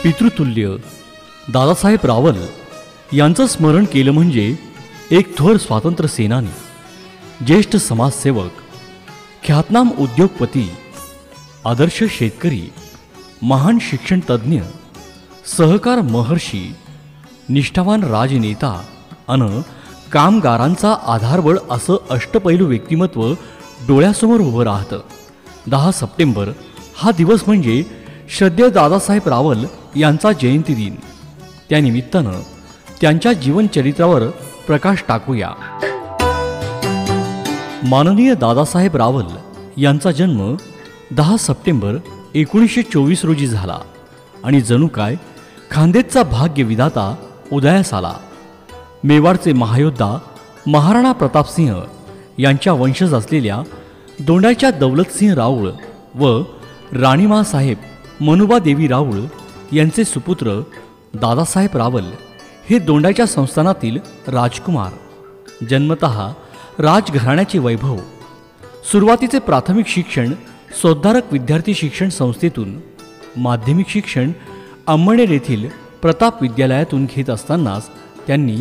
पितृतुल्य दादासाहेब रावल यांचं स्मरण केलं म्हणजे एक थोर स्वातंत्र्य सेनानी, ज्येष्ठ समाजसेवक, ख्यातनाम उद्योगपती, आदर्श शेतकरी, महान शिक्षण तज्ज्ञ, सहकार महर्षी, निष्ठावान राजनेता अन कामगारांचा आधारबळ असं अष्टपैलू व्यक्तिमत्व डोळ्यासमोर उभं राहतं. 10 सप्टेंबर हा दिवस म्हणजे श्रद्धेय दादासाहेब रावल यांचा जयंती दिन. त्यानिमित्तानं त्यांच्या जीवनचरित्रावर प्रकाश टाकूया. माननीय दादासाहेब रावल यांचा जन्म 10 सप्टेंबर 1924 रोजी झाला आणि जणू काय खानदेशचा भाग्यविधाता उदयास आला. मेवाडचे महायोद्धा महाराणा प्रतापसिंह यांच्या वंशज असलेल्या दोंडाच्या दौलतसिंह राऊळ व राणीमासाहेब मनुबादेवी राऊळ यांचे सुपुत्र दादासाहेब रावल हे दोंडाच्या संस्थानातील राजकुमार. जन्मतः राजघराण्याचे वैभव. सुरुवातीचे प्राथमिक शिक्षण सौद्धारक विद्यार्थी शिक्षण संस्थेतून, माध्यमिक शिक्षण अंमळनेर येथील प्रताप विद्यालयातून घेत असतानाच त्यांनी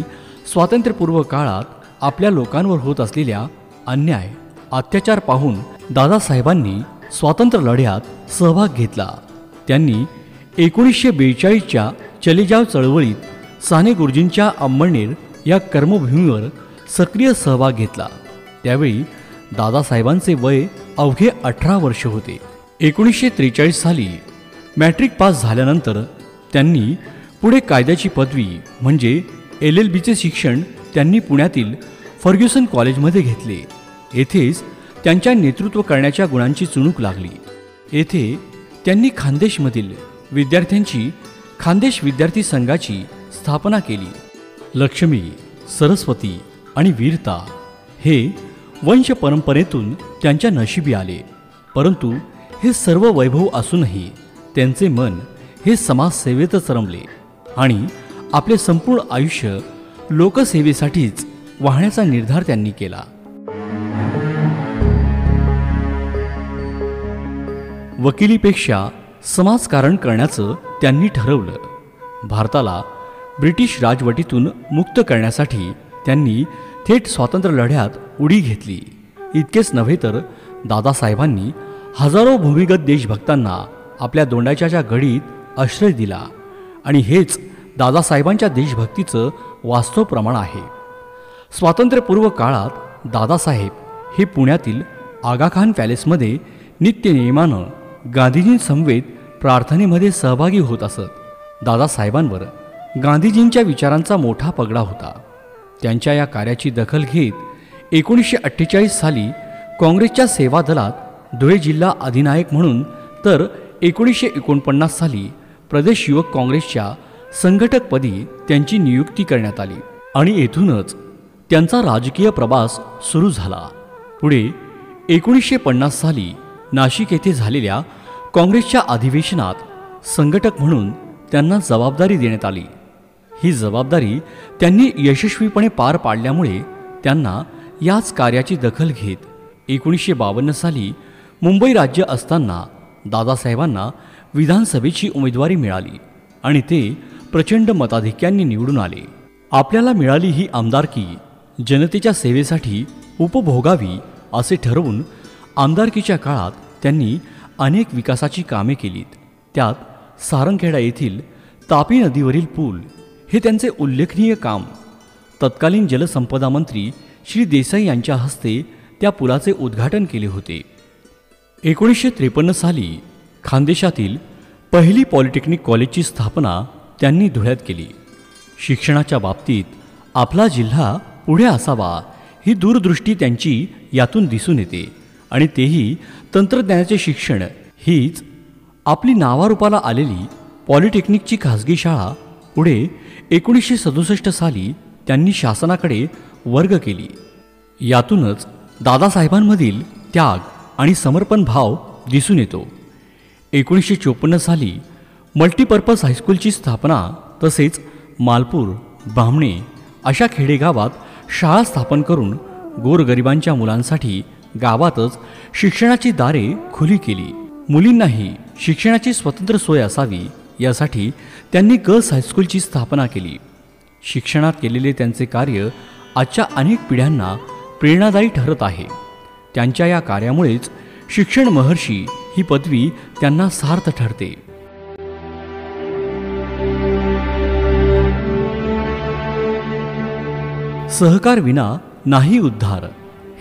स्वातंत्र्यपूर्व काळात आपल्या लोकांवर होत असलेल्या अन्याय अत्याचार पाहून दादासाहेबांनी स्वातंत्र्य लढ्यात सहभाग घेतला. त्यांनी 1942च्या चले जाव चळवळीत साने गुरुजींच्या अंमळनेर या कर्मभूमीवर सक्रिय सहभाग घेतला. त्यावेळी दादासाहेबांचे वय अवघे 18 वर्ष होते. 1943 साली मॅट्रिक पास झाल्यानंतर त्यांनी पुढे कायद्याची पदवी म्हणजे LLBचे शिक्षण त्यांनी पुण्यातील फर्ग्युसन कॉलेजमध्ये घेतले. येथेच त्यांच्या नेतृत्व करण्याच्या गुणांची चुणूक लागली. येथे त्यांनी खानदेशमधील विद्यार्थ्यांची खानदेश विद्यार्थी संघाची स्थापना केली. लक्ष्मी, सरस्वती आणि वीरता हे वंश परंपरेतून त्यांच्या नशिबी आले. परंतु हे सर्व वैभव असूनही त्यांचे मन हे समाजसेवेतच रमले आणि आपले संपूर्ण आयुष्य लोकसेवेसाठीच वाहण्याचा निर्धार त्यांनी केला. वकिलीपेक्षा समाजकारण करण्याचं त्यांनी ठरवलं. भारताला ब्रिटिश राजवटीतून मुक्त करण्यासाठी त्यांनी थेट स्वातंत्र्य लढ्यात उडी घेतली. इतकेच नव्हे तर दादासाहेबांनी हजारो भूमिगत देशभक्तांना आपल्या दोंडाच्या घडीत आश्रय दिला आणि हेच दादासाहेबांच्या देशभक्तीचं वास्तव प्रमाण आहे. स्वातंत्र्यपूर्व काळात दादासाहेब हे पुण्यातील आगाखान पॅलेसमध्ये नित्यनेमानं गांधीजींसमवेत प्रार्थनेमध्ये सहभागी होत असत. दादासाहेबांवर गांधीजींच्या विचारांचा मोठा पगडा होता. त्यांच्या या कार्याची दखल घेत 1948 साली काँग्रेसच्या सेवा दलात धुळे जिल्हा अधिनायक म्हणून तर 1949 साली प्रदेश युवक काँग्रेसच्या संघटकपदी त्यांची नियुक्ती करण्यात आली आणि येथूनच त्यांचा राजकीय प्रवास सुरू झाला. पुढे 1950 साली नाशिक येथे झालेल्या काँग्रेसच्या अधिवेशनात संघटक म्हणून त्यांना जबाबदारी देण्यात आली. ही जबाबदारी त्यांनी यशस्वीपणे पार पाडल्यामुळे त्यांना याच कार्याची दखल घेत 1952 साली मुंबई राज्य असताना दादासाहेबांना विधानसभेची उमेदवारी मिळाली आणि ते प्रचंड मताधिक्यांनी निवडून आले. आपल्याला मिळाली ही आमदारकी जनतेच्या सेवेसाठी उपभोगावी असे ठरवून आमदारकीच्या काळात त्यांनी अनेक विकासाची कामे केलीत. त्यात सारंगखेडा येथील तापी नदीवरील पूल हे त्यांचे उल्लेखनीय काम. तत्कालीन जलसंपदा मंत्री श्री देसाई यांच्या हस्ते त्या पुलाचे उद्घाटन केले होते. 1953 साली खानदेशातील पहिली पॉलिटेक्निक कॉलेजची स्थापना त्यांनी धुळ्यात केली. शिक्षणाच्या बाबतीत आपला जिल्हा पुढे असावा ही दूरदृष्टी त्यांची यातून दिसून येते आणि तेही तंत्रज्ञानाचे शिक्षण. हीच आपली नावारूपाला आलेली पॉलिटेक्निकची खाजगी शाळा पुढे 1967 साली त्यांनी शासनाकडे वर्ग केली. यातूनच दादासाहेबांमधील त्याग आणि समर्पण भाव दिसून येतो. 1954 साली मल्टीपर्पज हायस्कूलची स्थापना तसेच मालपूर, बामणे अशा खेडेगावात शाळा स्थापन करून गोरगरिबांच्या मुलांसाठी गावातच शिक्षणाची दारे खुली केली. मुलींनाही शिक्षणाची स्वतंत्र सोय असावी यासाठी त्यांनी गर्ल्स हायस्कूलची स्थापना केली. शिक्षणात केलेले त्यांचे कार्य आजच्या अनेक पिढ्यांना प्रेरणादायी ठरत आहे. त्यांच्या या कार्यामुळेच शिक्षण महर्षी ही पदवी त्यांना सार्थ ठरते. सहकार विना नाही उद्धार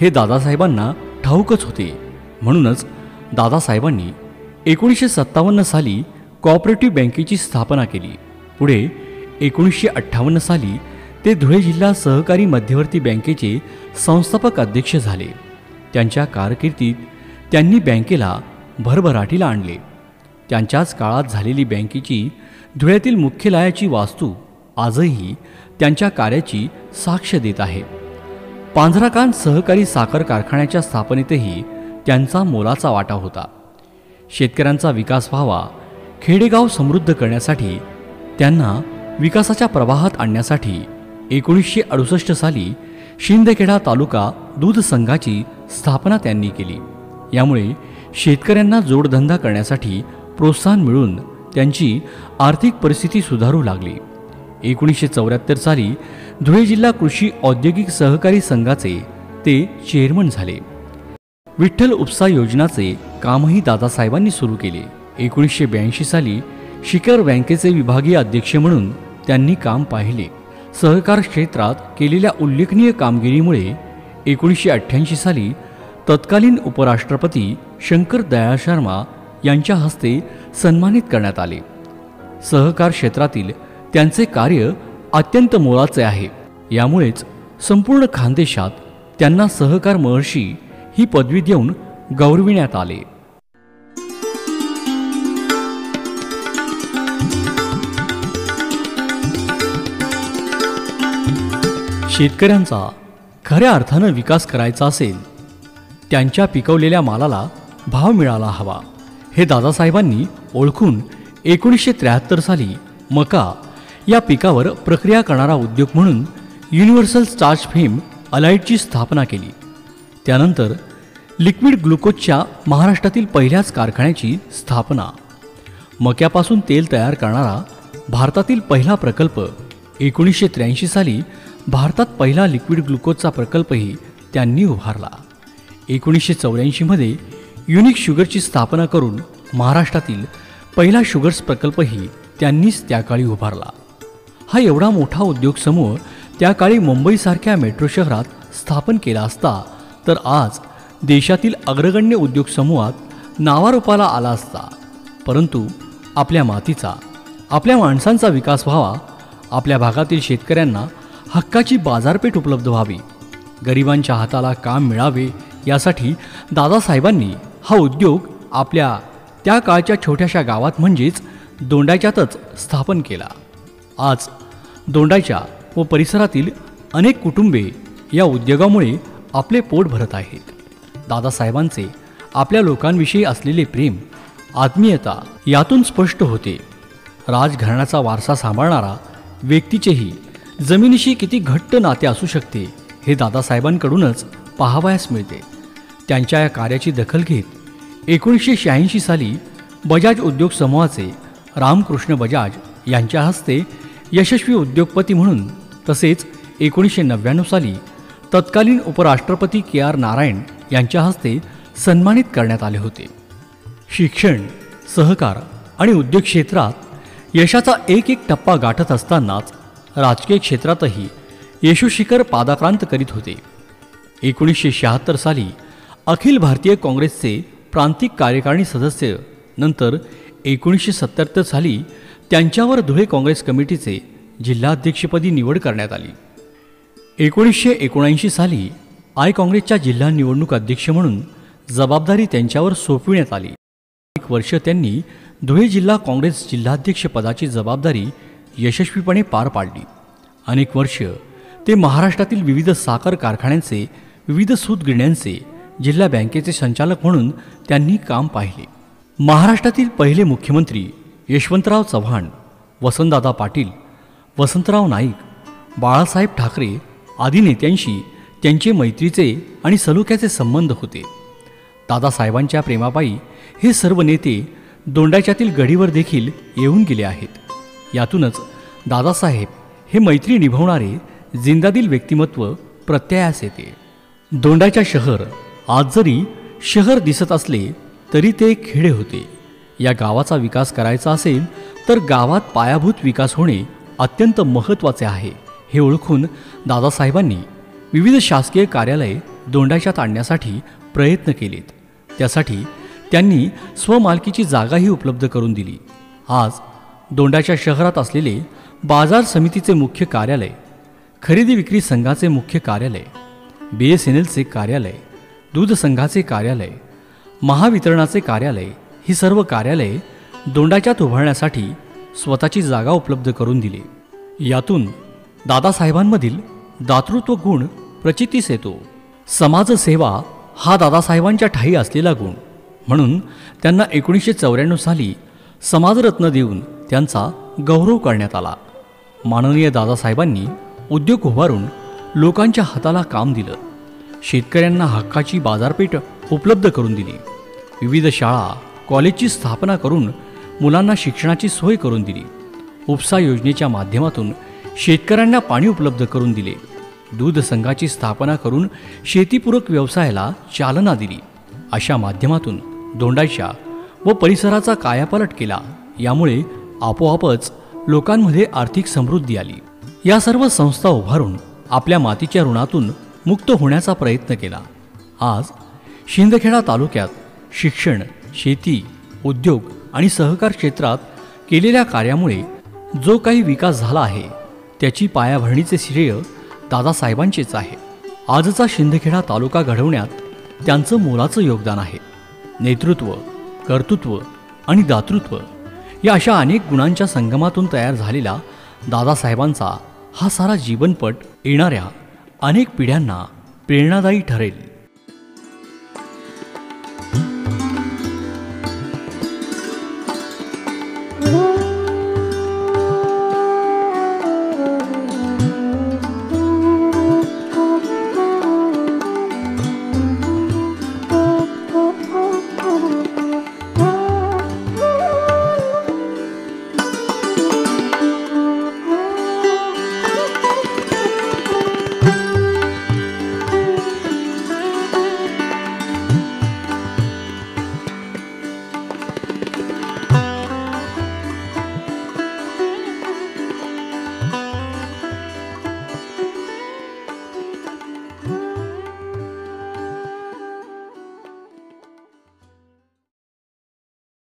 हे दादासाहेबांना ठाऊकच होते. म्हणूनच दादासाहेबांनी 1957 साली कोऑपरेटिव्ह बँकेची स्थापना केली. पुढे 1958 साली ते धुळे जिल्हा सहकारी मध्यवर्ती बँकेचे संस्थापक अध्यक्ष झाले. त्यांच्या कारकिर्दीत त्यांनी बँकेला भरभराटीला आणले. त्यांच्याच काळात झालेली बँकेची धुळ्यातील मुख्यालयाची वास्तू आजही त्यांच्या कार्याची साक्ष देत आहे. पांझराकान सहकारी साखर कारखान्याच्या स्थापनेतही त्यांचा मोलाचा वाटा होता. शेतकऱ्यांचा विकास व्हावा, खेडेगाव समृद्ध करण्यासाठी, त्यांना विकासाच्या प्रवाहात आणण्यासाठी 1968 साली शिंदखेडा तालुका दूध संघाची स्थापना त्यांनी केली. यामुळे शेतकऱ्यांना जोडधंदा करण्यासाठी प्रोत्साहन मिळून त्यांची आर्थिक परिस्थिती सुधारू लागली. 1974 साली धुळे जिल्हा कृषी औद्योगिक सहकारी संघाचे ते चेअरमन झाले. विठ्ठल उपसा योजनाचे कामही दादासाहेबांनी सुरू केले. 1982 साली शिखर बँकेचे विभागीय अध्यक्ष म्हणून त्यांनी काम पाहिले. सहकार क्षेत्रात केलेल्या उल्लेखनीय कामगिरीमुळे 1988 साली तत्कालीन उपराष्ट्रपती शंकर दयाळ शर्मा यांच्या हस्ते सन्मानित करण्यात आले. सहकार क्षेत्रातील त्यांचे कार्य अत्यंत मोलाचे आहे. यामुळेच संपूर्ण खानदेशात त्यांना सहकार महर्षी ही पदवी देऊन गौरविण्यात आले. शेतकऱ्यांचा खऱ्या अर्थानं विकास करायचा असेल, त्यांच्या पिकवलेल्या मालाला भाव मिळाला हवा, हे दादासाहेबांनी ओळखून 1973 साली मका या पिकावर प्रक्रिया करणारा उद्योग म्हणून युनिव्हर्सल स्टार्च फेम अलाइडची स्थापना केली. त्यानंतर लिक्विड ग्लुकोजच्या महाराष्ट्रातील पहिल्याच कारखान्याची स्थापना, मक्यापासून तेल तयार करणारा भारतातील पहिला प्रकल्प, 1983 साली भारतात पहिला लिक्विड ग्लुकोजचा प्रकल्पही त्यांनी उभारला. 1984 मध्ये युनिक शुगरची स्थापना करून महाराष्ट्रातील पहिला शुगर्स प्रकल्पही त्यांनीच त्याकाळी उभारला. हा एवढा मोठा उद्योग समूह त्या काळी मुंबईसारख्या मेट्रो शहरात स्थापन केला असता तर आज देशातील अग्रगण्य उद्योग समूहात नावारूपाला आला असता. परंतु आपल्या मातीचा, आपल्या माणसांचा विकास व्हावा, आपल्या भागातील शेतकऱ्यांना हक्काची बाजारपेठ उपलब्ध व्हावी, गरिबांच्या हाताला काम मिळावे, यासाठी दादासाहेबांनी हा उद्योग आपल्या त्या काळच्या छोट्याशा गावात म्हणजेच दोंडाच्यातच स्थापन केला. आज दोंडाच्या व परिसरातील अनेक कुटुंबे या उद्योगामुळे आपले पोट भरत आहेत. दादासाहेबांचे आपल्या लोकांविषयी असलेले प्रेम, आत्मीयता यातून स्पष्ट होते. राजघराण्याचा वारसा सांभाळणारा व्यक्तीचेही जमिनीशी किती घट्ट नाते असू शकते हे दादासाहेबांकडूनच पाहावयास मिळते. त्यांच्या या कार्याची दखल घेत 1986 साली बजाज उद्योग समूहाचे रामकृष्ण बजाज यांच्या हस्ते यशस्वी उद्योगपती म्हणून, तसेच 1999 साली तत्कालीन उपराष्ट्रपती KR नारायण यांच्या हस्ते सन्मानित करण्यात आले होते. शिक्षण, सहकार आणि उद्योग क्षेत्रात यशाचा एक एक टप्पा गाठत असतानाच राजकीय क्षेत्रातही यशोशिखर पादाक्रांत करीत होते. 1976 साली अखिल भारतीय काँग्रेसचे प्रांतिक कार्यकारिणी सदस्य, नंतर 1977 साली त्यांच्यावर धुळे काँग्रेस कमिटीचे जिल्हाध्यक्षपदी निवड करण्यात आली. 1979 साली आय काँग्रेसच्या जिल्हा निवडणूक अध्यक्ष म्हणून जबाबदारी त्यांच्यावर सोपविण्यात आली. एक वर्ष त्यांनी धुळे जिल्हा काँग्रेस जिल्हाध्यक्ष पदाची जबाबदारी यशस्वीपणे पार पाडली. अनेक वर्ष ते महाराष्ट्रातील विविध साखर कारखान्यांचे, विविध सूतगिरण्यांचे, जिल्हा बँकेचे संचालक म्हणून त्यांनी काम पाहिले. महाराष्ट्रातील पहिले मुख्यमंत्री यशवंतराव चव्हाण, वसंतदादा पाटील, वसंतराव नाईक, बाळासाहेब ठाकरे आदी नेत्यांशी त्यांचे मैत्रीचे आणि सलोख्याचे संबंध होते. दादासाहेबांच्या प्रेमापायी हे सर्व नेते दोंडाच्यातील गडीवर देखील येऊन गेले आहेत. यातूनच दादासाहेब हे मैत्री निभवणारे जिंदादिल व्यक्तिमत्व प्रत्ययास येते. दोंडाच्या शहर आज जरी शहर दिसत असले तरी ते एक खेडे होते. या गावाचा विकास करायचा असेल तर गावात पायाभूत विकास होणे अत्यंत महत्त्वाचे आहे हे ओळखून दादासाहेबांनी विविध शासकीय कार्यालये दोंडाच्यात आणण्यासाठी प्रयत्न केलेत. त्यासाठी त्यांनी स्वमालकीची जागाही उपलब्ध करून दिली. आज दोंडाच्या शहरात असलेले बाजार समितीचे मुख्य कार्यालय, खरेदी विक्री संघाचे मुख्य कार्यालय, BSNLचे कार्यालय, दूध संघाचे कार्यालय, महावितरणाचे कार्यालय ही सर्व कार्यालये दोंडाच्यात उभारण्यासाठी स्वतःची जागा उपलब्ध करून दिली. यातून दादासाहेबांमधील दातृत्व गुण प्रचितीस येतो. समाजसेवा हा दादासाहेबांच्या ठायी असलेला गुण, म्हणून त्यांना 1994 साली समाजरत्न देऊन त्यांचा गौरव करण्यात आला. माननीय दादासाहेबांनी उद्योग उभारून लोकांच्या हाताला काम दिलं. शेतकऱ्यांना हक्काची बाजारपेठ उपलब्ध करून दिली. विविध शाळा कॉलेजची स्थापना करून मुलांना शिक्षणाची सोय करून दिली. उपसा योजनेच्या माध्यमातून शेतकऱ्यांना पाणी उपलब्ध करून दिले. दूध संघाची स्थापना करून शेतीपूरक व्यवसायाला चालना दिली. अशा माध्यमातून दोंडाच्या व परिसराचा कायापालट केला. यामुळे आपोआपच लोकांमध्ये आर्थिक समृद्धी आली. या सर्व संस्था उभारून आपल्या मातीच्या ऋणातून मुक्त होण्याचा प्रयत्न केला. आज शिंदखेडा तालुक्यात शिक्षण, शेती, उद्योग आणि सहकार क्षेत्रात केलेल्या कार्यामुळे जो काही विकास झाला आहे त्याची पायाभरणीचे श्रेय दादासाहेबांचेच आहे. आजचा शिंदखेडा तालुका घडवण्यात त्यांचं मोलाचं योगदान आहे. नेतृत्व, कर्तृत्व आणि दातृत्व या अशा अनेक गुणांच्या संगमातून तयार झालेला दादासाहेबांचा हा सारा जीवनपट येणाऱ्या अनेक पिढ्यांना प्रेरणादायी ठरेल.